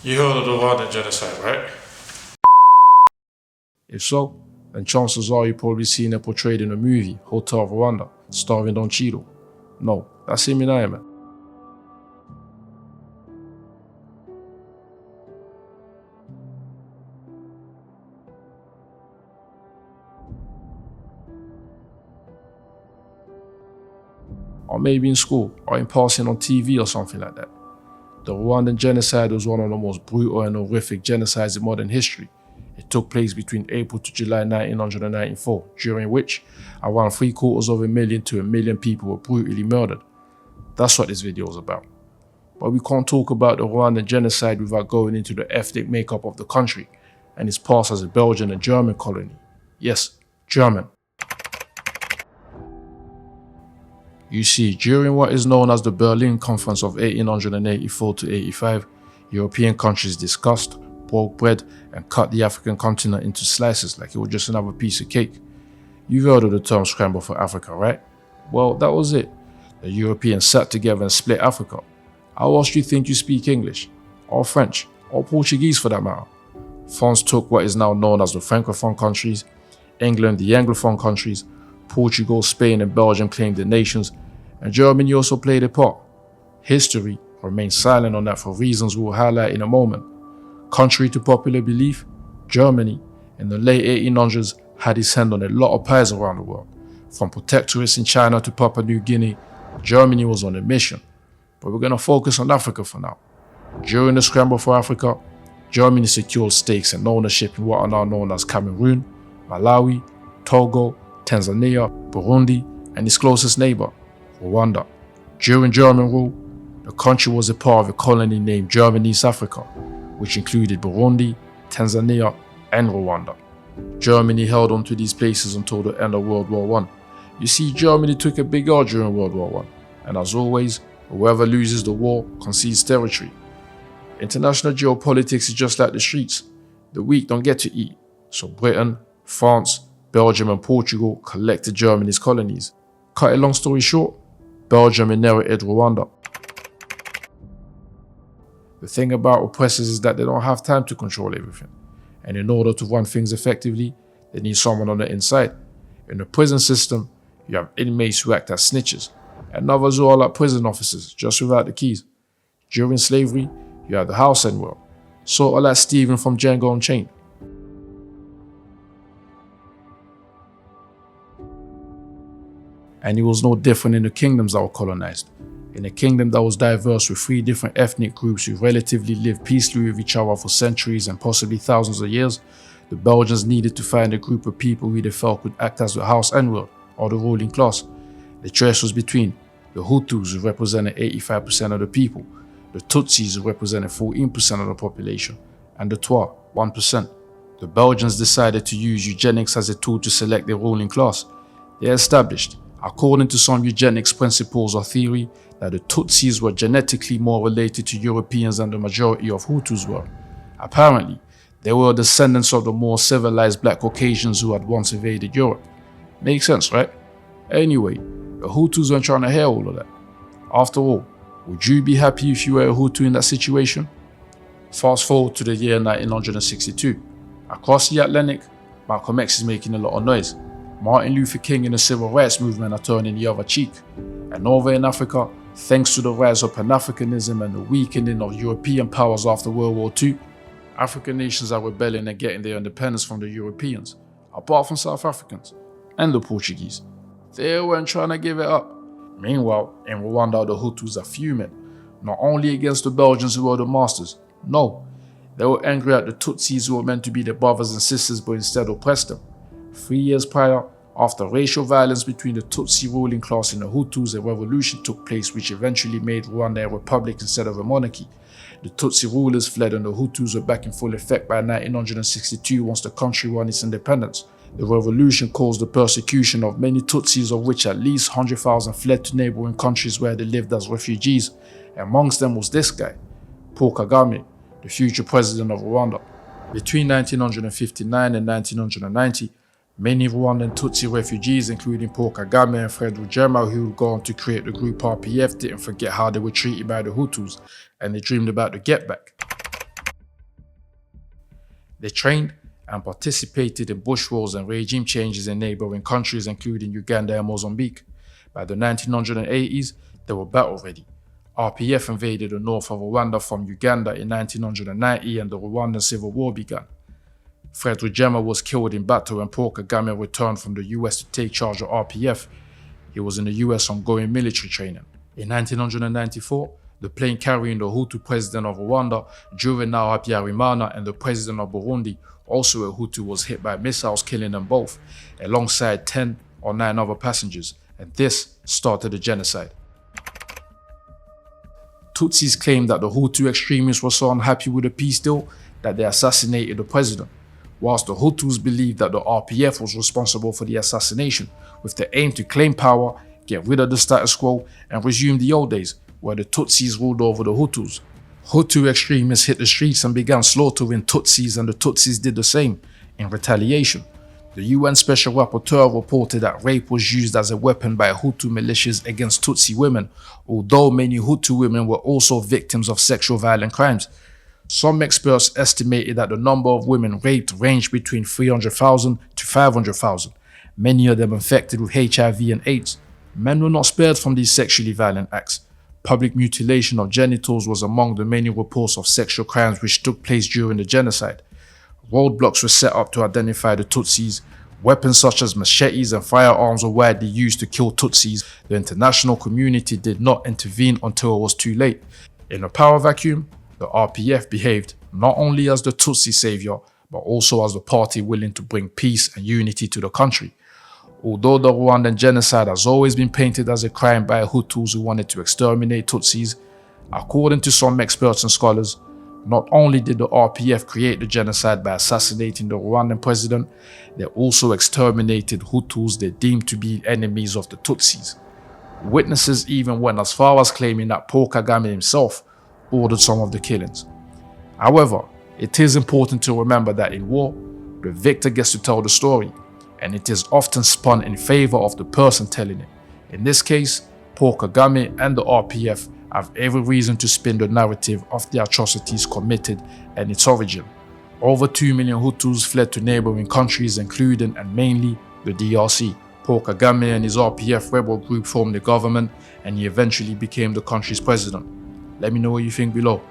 You heard of the Rwandan Genocide, right? If so, then chances are you've probably seen it portrayed in a movie, Hotel Rwanda, starring Don Cheadle. No, that's him in Iron Man. Or maybe in school, or in passing on TV or something like that. The Rwandan Genocide was one of the most brutal and horrific genocides in modern history. It took place between April to July 1994, during which around 750,000 to 1 million people were brutally murdered. That's what this video is about. But we can't talk about the Rwandan Genocide without going into the ethnic makeup of the country and its past as a Belgian and German colony. Yes, German. You see, during what is known as the Berlin Conference of 1884 to 85, European countries discussed, broke bread, and cut the African continent into slices like it was just another piece of cake. You've heard of the term scramble for Africa, right? Well, that was it. The Europeans sat together and split Africa. How else do you think you speak English? Or French? Or Portuguese for that matter? France took what is now known as the Francophone countries, England the Anglophone countries, Portugal, Spain, and Belgium claimed the nations, and Germany also played a part. History remains silent on that for reasons we will highlight in a moment. Contrary to popular belief, Germany, in the late 1800s, had its hand on a lot of pies around the world. From protectorates in China to Papua New Guinea, Germany was on a mission. But we're going to focus on Africa for now. During the scramble for Africa, Germany secured stakes and ownership in what are now known as Cameroon, Malawi, Togo, Tanzania, Burundi, and its closest neighbor, Rwanda. During German rule, the country was a part of a colony named German East Africa, which included Burundi, Tanzania, and Rwanda. Germany held on to these places until the end of World War I. You see, Germany took a big L during World War I, and as always, whoever loses the war concedes territory. International geopolitics is just like the streets. The weak don't get to eat, so Britain, France, Belgium, and Portugal collected Germany's colonies. Cut a long story short, Belgium inherited Rwanda. The thing about oppressors is that they don't have time to control everything, and in order to run things effectively, they need someone on the inside. In the prison system, you have inmates who act as snitches, and others who are like prison officers, just without the keys. During slavery, you have the house and world, sort of like Stephen from Django Unchained. And it was no different in the kingdoms that were colonized. In a kingdom that was diverse with 3 different ethnic groups who relatively lived peacefully with each other for centuries and possibly thousands of years, the Belgians needed to find a group of people who they felt could act as the house and world, or the ruling class. The choice was between the Hutus, who represented 85% of the people, the Tutsis, who represented 14% of the population, and the Twa, 1%. The Belgians decided to use eugenics as a tool to select their ruling class. They established, according to some eugenics principles or theory, that the Tutsis were genetically more related to Europeans than the majority of Hutus were. Apparently, they were descendants of the more civilized black Caucasians who had once invaded Europe. Makes sense, right? Anyway, the Hutus weren't trying to hear all of that. After all, would you be happy if you were a Hutu in that situation? Fast forward to the year 1962. Across the Atlantic, Malcolm X is making a lot of noise. Martin Luther King and the civil rights movement are turning the other cheek. And over in Africa, thanks to the rise of Pan-Africanism and the weakening of European powers after World War II, African nations are rebelling and getting their independence from the Europeans, apart from South Africans and the Portuguese. They weren't trying to give it up. Meanwhile, in Rwanda, the Hutus are fuming, not only against the Belgians who were the masters, no, they were angry at the Tutsis who were meant to be their brothers and sisters but instead oppressed them. 3 years prior, after racial violence between the Tutsi ruling class and the Hutus, a revolution took place which eventually made Rwanda a republic instead of a monarchy. The Tutsi rulers fled and the Hutus were back in full effect by 1962 once the country won its independence. The revolution caused the persecution of many Tutsis, of which at least 100,000 fled to neighboring countries where they lived as refugees. Amongst them was this guy, Paul Kagame, the future president of Rwanda. Between 1959 and 1990, many Rwandan Tutsi refugees, including Paul Kagame and Fred Rugema, who would go on to create the group RPF, didn't forget how they were treated by the Hutus, and they dreamed about the get back. They trained and participated in bush wars and regime changes in neighboring countries including Uganda and Mozambique. By the 1980s, they were battle ready. RPF invaded the north of Rwanda from Uganda in 1990 and the Rwandan Civil War began. Fred Rugema was killed in battle when Paul Kagame returned from the US to take charge of RPF. He was in the US ongoing military training. In 1994, the plane carrying the Hutu president of Rwanda, Juvenal Habyarimana, and the president of Burundi, also a Hutu, was hit by missiles, killing them both, alongside 10 or 9 other passengers, and this started the genocide. Tutsis claimed that the Hutu extremists were so unhappy with the peace deal that they assassinated the president, whilst the Hutus believed that the RPF was responsible for the assassination, with the aim to claim power, get rid of the status quo, and resume the old days, where the Tutsis ruled over the Hutus. Hutu extremists hit the streets and began slaughtering Tutsis, and the Tutsis did the same, in retaliation. The UN Special Rapporteur reported that rape was used as a weapon by Hutu militias against Tutsi women, although many Hutu women were also victims of sexual violent crimes. Some experts estimated that the number of women raped ranged between 300,000 to 500,000, many of them infected with HIV and AIDS. Men were not spared from these sexually violent acts. Public mutilation of genitals was among the many reports of sexual crimes which took place during the genocide. Roadblocks were set up to identify the Tutsis. Weapons such as machetes and firearms were widely used to kill Tutsis. The international community did not intervene until it was too late. In a power vacuum, the RPF behaved not only as the Tutsi savior, but also as the party willing to bring peace and unity to the country. Although the Rwandan genocide has always been painted as a crime by Hutus who wanted to exterminate Tutsis, according to some experts and scholars, not only did the RPF create the genocide by assassinating the Rwandan president, they also exterminated Hutus they deemed to be enemies of the Tutsis. Witnesses even went as far as claiming that Paul Kagame himself ordered some of the killings. However, it is important to remember that in war, the victor gets to tell the story, and it is often spun in favor of the person telling it. In this case, Paul Kagame and the RPF have every reason to spin the narrative of the atrocities committed and its origin. Over 2 million Hutus fled to neighboring countries, including and mainly the DRC. Paul Kagame and his RPF rebel group formed the government, and he eventually became the country's president. Let me know what you think below.